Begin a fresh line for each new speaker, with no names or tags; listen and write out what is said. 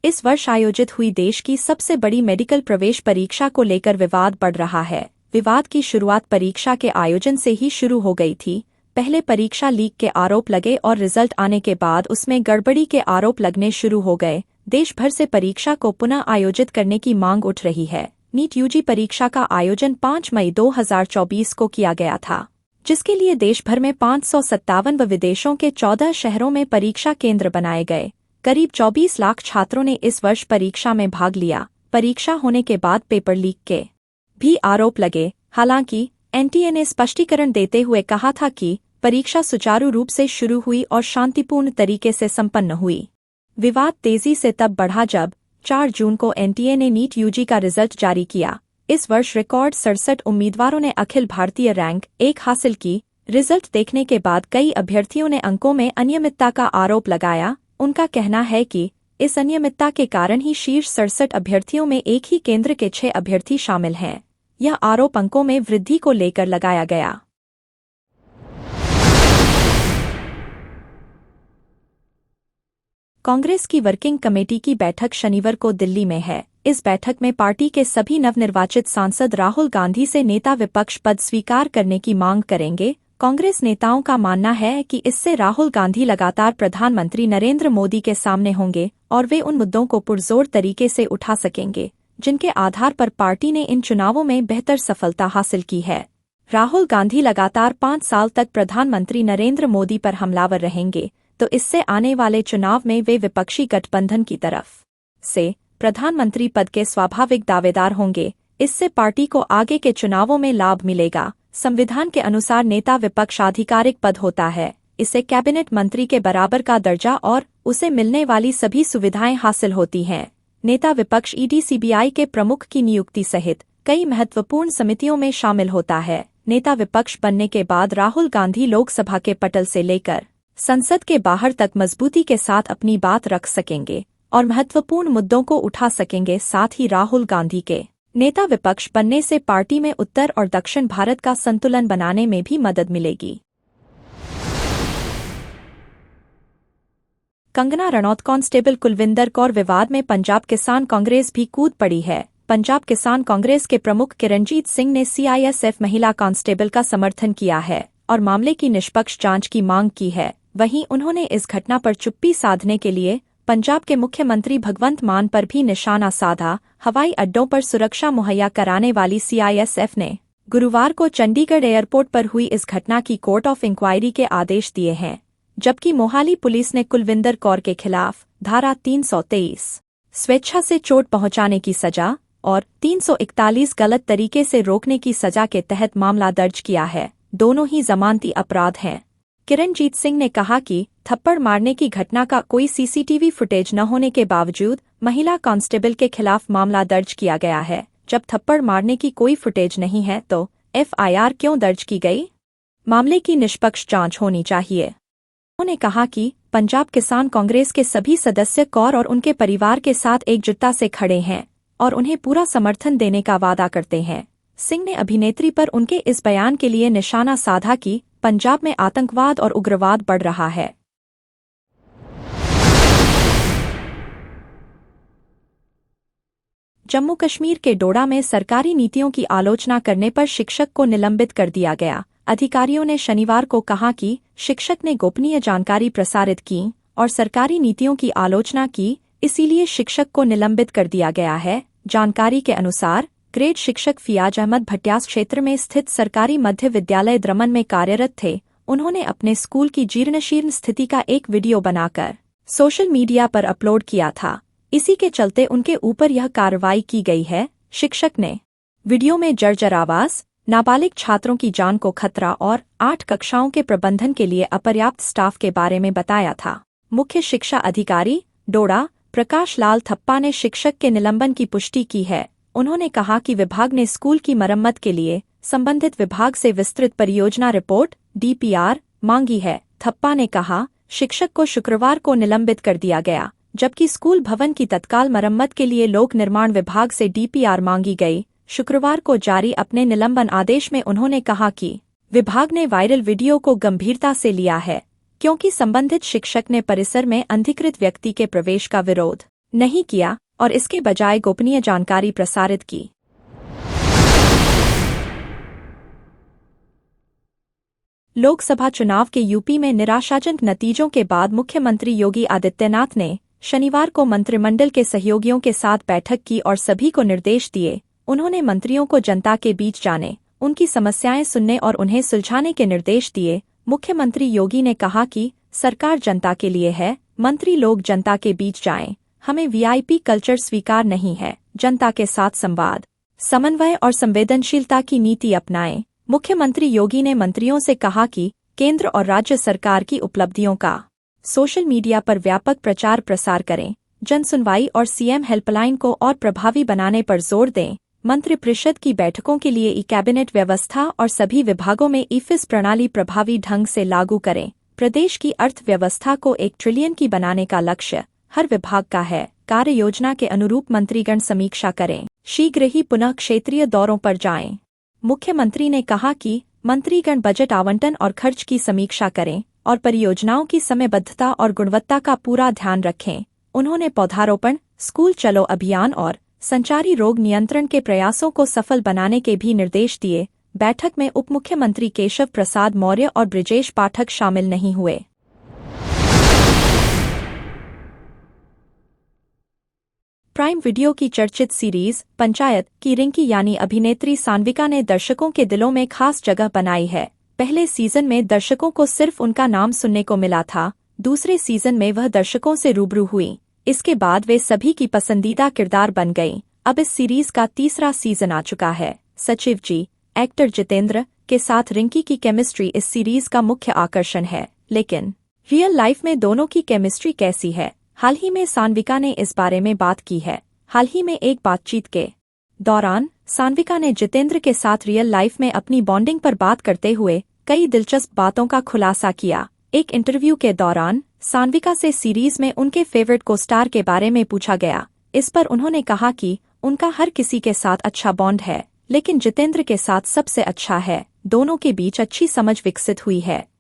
इस वर्ष आयोजित हुई देश की सबसे बड़ी मेडिकल प्रवेश परीक्षा को लेकर विवाद बढ़ रहा है। विवाद की शुरुआत परीक्षा के आयोजन से ही शुरू हो गई थी। पहले परीक्षा लीक के आरोप लगे और रिजल्ट आने के बाद उसमें गड़बड़ी के आरोप लगने शुरू हो गए। देश भर से परीक्षा को पुनः आयोजित करने की मांग उठ रही है। नीट यूजी परीक्षा का आयोजन 5 मई 2024 को किया गया था, जिसके लिए देश भर में 557 व विदेशों के 14 शहरों में परीक्षा केंद्र बनाए गए। करीब 24 लाख छात्रों ने इस वर्ष परीक्षा में भाग लिया। परीक्षा होने के बाद पेपर लीक के भी आरोप लगे। हालांकि एनटीए ने स्पष्टीकरण देते हुए कहा था कि परीक्षा सुचारू रूप से शुरू हुई और शांतिपूर्ण तरीके से संपन्न हुई। विवाद तेजी से तब बढ़ा जब 4 जून को एनटीए ने नीट यूजी का रिजल्ट जारी किया। इस वर्ष रिकॉर्ड 67 उम्मीदवारों ने अखिल भारतीय रैंक 1 हासिल की। रिजल्ट देखने के बाद कई अभ्यर्थियों ने अंकों में अनियमितता का आरोप लगाया। उनका कहना है कि इस अनियमितता के कारण ही शीर्ष 67 अभ्यर्थियों में एक ही केंद्र के 6 अभ्यर्थी शामिल हैं। यह आरोप अंकों में वृद्धि को लेकर लगाया गया। कांग्रेस की वर्किंग कमेटी की बैठक शनिवार को दिल्ली में है। इस बैठक में पार्टी के सभी नवनिर्वाचित सांसद राहुल गांधी से नेता विपक्ष पद स्वीकार करने की मांग करेंगे। कांग्रेस नेताओं का मानना है कि इससे राहुल गांधी लगातार प्रधानमंत्री नरेंद्र मोदी के सामने होंगे और वे उन मुद्दों को पुरजोर तरीके से उठा सकेंगे जिनके आधार पर पार्टी ने इन चुनावों में बेहतर सफलता हासिल की है। राहुल गांधी लगातार 5 साल तक प्रधानमंत्री नरेंद्र मोदी पर हमलावर रहेंगे, तो इससे आने वाले चुनाव में वे विपक्षी गठबंधन की तरफ से प्रधानमंत्री पद के स्वाभाविक दावेदार होंगे। इससे पार्टी को आगे के चुनावों में लाभ मिलेगा। संविधान के अनुसार नेता विपक्ष आधिकारिक पद होता है। इसे कैबिनेट मंत्री के बराबर का दर्जा और उसे मिलने वाली सभी सुविधाएं हासिल होती हैं। नेता विपक्ष ईडी सीबीआई के प्रमुख की नियुक्ति सहित कई महत्वपूर्ण समितियों में शामिल होता है। नेता विपक्ष बनने के बाद राहुल गांधी लोकसभा के पटल से लेकर संसद के बाहर तक मजबूती के साथ अपनी बात रख सकेंगे और महत्वपूर्ण मुद्दों को उठा सकेंगे। साथ ही राहुल गांधी के नेता विपक्ष बनने से पार्टी में उत्तर और दक्षिण भारत का संतुलन बनाने में भी मदद मिलेगी। कंगना रनौत कांस्टेबल कुलविंदर कौर विवाद में पंजाब किसान कांग्रेस भी कूद पड़ी है। पंजाब किसान कांग्रेस के प्रमुख किरणजीत सिंह ने सीआईएसएफ महिला कांस्टेबल का समर्थन किया है और मामले की निष्पक्ष जांच की मांग की है। वहीं उन्होंने इस घटना पर चुप्पी साधने के लिए पंजाब के मुख्यमंत्री भगवंत मान पर भी निशाना साधा। हवाई अड्डों पर सुरक्षा मुहैया कराने वाली सीआईएसएफ ने गुरुवार को चंडीगढ़ एयरपोर्ट पर हुई इस घटना की कोर्ट ऑफ इंक्वायरी के आदेश दिए हैं, जबकि मोहाली पुलिस ने कुलविंदर कौर के खिलाफ धारा 323 स्वेच्छा से चोट पहुंचाने की सजा और 341 गलत तरीके से रोकने की सजा के तहत मामला दर्ज किया है। दोनों ही जमानती अपराध हैं। किरणजीत सिंह ने कहा कि थप्पड़ मारने की घटना का कोई सीसीटीवी फुटेज न होने के बावजूद महिला कांस्टेबल के खिलाफ मामला दर्ज किया गया है। जब थप्पड़ मारने की कोई फुटेज नहीं है तो एफआईआर क्यों दर्ज की गई? मामले की निष्पक्ष जांच होनी चाहिए। उन्होंने कहा कि पंजाब किसान कांग्रेस के सभी सदस्य कौर और उनके परिवार के साथ एकजुटता से खड़े हैं और उन्हें पूरा समर्थन देने का वादा करते हैं। सिंह ने अभिनेत्री पर उनके इस बयान के लिए निशाना साधा कि पंजाब में आतंकवाद और उग्रवाद बढ़ रहा है। जम्मू कश्मीर के डोडा में सरकारी नीतियों की आलोचना करने पर शिक्षक को निलंबित कर दिया गया। अधिकारियों ने शनिवार को कहा कि शिक्षक ने गोपनीय जानकारी प्रसारित की और सरकारी नीतियों की आलोचना की, इसीलिए शिक्षक को निलंबित कर दिया गया है। जानकारी के अनुसार ग्रेड शिक्षक फियाज अहमद भट्यास क्षेत्र में स्थित सरकारी मध्य विद्यालय द्रमन में कार्यरत थे। उन्होंने अपने स्कूल की जीर्णशीर्ण स्थिति का एक वीडियो बनाकर सोशल मीडिया पर अपलोड किया था। इसी के चलते उनके ऊपर यह कार्रवाई की गई है। शिक्षक ने वीडियो में जर्जर आवाज, नाबालिग छात्रों की जान को खतरा और 8 कक्षाओं के प्रबंधन के लिए अपर्याप्त स्टाफ के बारे में बताया था। मुख्य शिक्षा अधिकारी डोडा प्रकाश लाल थप्पा ने शिक्षक के निलंबन की पुष्टि की है। उन्होंने कहा कि विभाग ने स्कूल की मरम्मत के लिए संबंधित विभाग से विस्तृत परियोजना रिपोर्ट डीपीआर मांगी है। थप्पा ने कहा, शिक्षक को शुक्रवार को निलंबित कर दिया गया, जबकि स्कूल भवन की तत्काल मरम्मत के लिए लोक निर्माण विभाग से डीपीआर मांगी गई। शुक्रवार को जारी अपने निलंबन आदेश में उन्होंने कहा कि विभाग ने वायरल वीडियो को गंभीरता से लिया है, क्योंकि संबंधित शिक्षक ने परिसर में अनधिकृत व्यक्ति के प्रवेश का विरोध नहीं किया और इसके बजाय गोपनीय जानकारी प्रसारित की। लोकसभा चुनाव के यूपी में निराशाजनक नतीजों के बाद मुख्यमंत्री योगी आदित्यनाथ ने शनिवार को मंत्रिमंडल के सहयोगियों के साथ बैठक की और सभी को निर्देश दिए। उन्होंने मंत्रियों को जनता के बीच जाने, उनकी समस्याएं सुनने और उन्हें सुलझाने के निर्देश दिए। मुख्यमंत्री योगी ने कहा कि सरकार जनता के लिए है, मंत्री लोग जनता के बीच जाएं। हमें वीआईपी कल्चर स्वीकार नहीं है। जनता के साथ संवाद, समन्वय और संवेदनशीलता की नीति अपनाएं। मुख्यमंत्री योगी ने मंत्रियों से कहा कि केंद्र और राज्य सरकार की उपलब्धियों का सोशल मीडिया पर व्यापक प्रचार प्रसार करें, जनसुनवाई और सीएम हेल्पलाइन को और प्रभावी बनाने पर जोर दें। मंत्रिपरिषद की बैठकों के लिए ई-कैबिनेट व्यवस्था और सभी विभागों में ई-ऑफिस प्रणाली प्रभावी ढंग से लागू करें। प्रदेश की अर्थव्यवस्था को 1 ट्रिलियन की बनाने का लक्ष्य हर विभाग का है। कार्य योजना के अनुरूप मंत्रीगण समीक्षा करें। शीघ्र ही पुनः क्षेत्रीय दौरों पर जाएं। मुख्यमंत्री ने कहा कि मंत्रीगण बजट आवंटन और खर्च की समीक्षा करें और परियोजनाओं की समयबद्धता और गुणवत्ता का पूरा ध्यान रखें। उन्होंने पौधारोपण, स्कूल चलो अभियान और संचारी रोग नियंत्रण के प्रयासों को सफल बनाने के भी निर्देश दिए। बैठक में उप मुख्यमंत्री केशव प्रसाद मौर्य और ब्रिजेश पाठक शामिल नहीं हुए। प्राइम वीडियो की चर्चित सीरीज पंचायत की रिंकी यानी अभिनेत्री सान्विका ने दर्शकों के दिलों में खास जगह बनाई है। पहले सीजन में दर्शकों को सिर्फ उनका नाम सुनने को मिला था। दूसरे सीजन में वह दर्शकों से रूबरू हुई। इसके बाद वे सभी की पसंदीदा किरदार बन गईं। अब इस सीरीज का तीसरा सीजन आ चुका है। सचिव जी, एक्टर जितेंद्र के साथ रिंकी की केमिस्ट्री इस सीरीज का मुख्य आकर्षण है। लेकिन रियल लाइफ में दोनों की केमिस्ट्री कैसी है? हाल ही में सान्विका ने इस बारे में बात की है। हाल ही में एक बातचीत के दौरान सान्विका ने जितेंद्र के साथ रियल लाइफ में अपनी बॉन्डिंग पर बात करते हुए कई दिलचस्प बातों का खुलासा किया। एक इंटरव्यू के दौरान सान्विका से सीरीज में उनके फेवरेट को स्टार के बारे में पूछा गया। इस पर उन्होंने कहा कि उनका हर किसी के साथ अच्छा बॉन्ड है, लेकिन जितेंद्र के साथ सबसे अच्छा है। दोनों के बीच अच्छी समझ विकसित हुई है।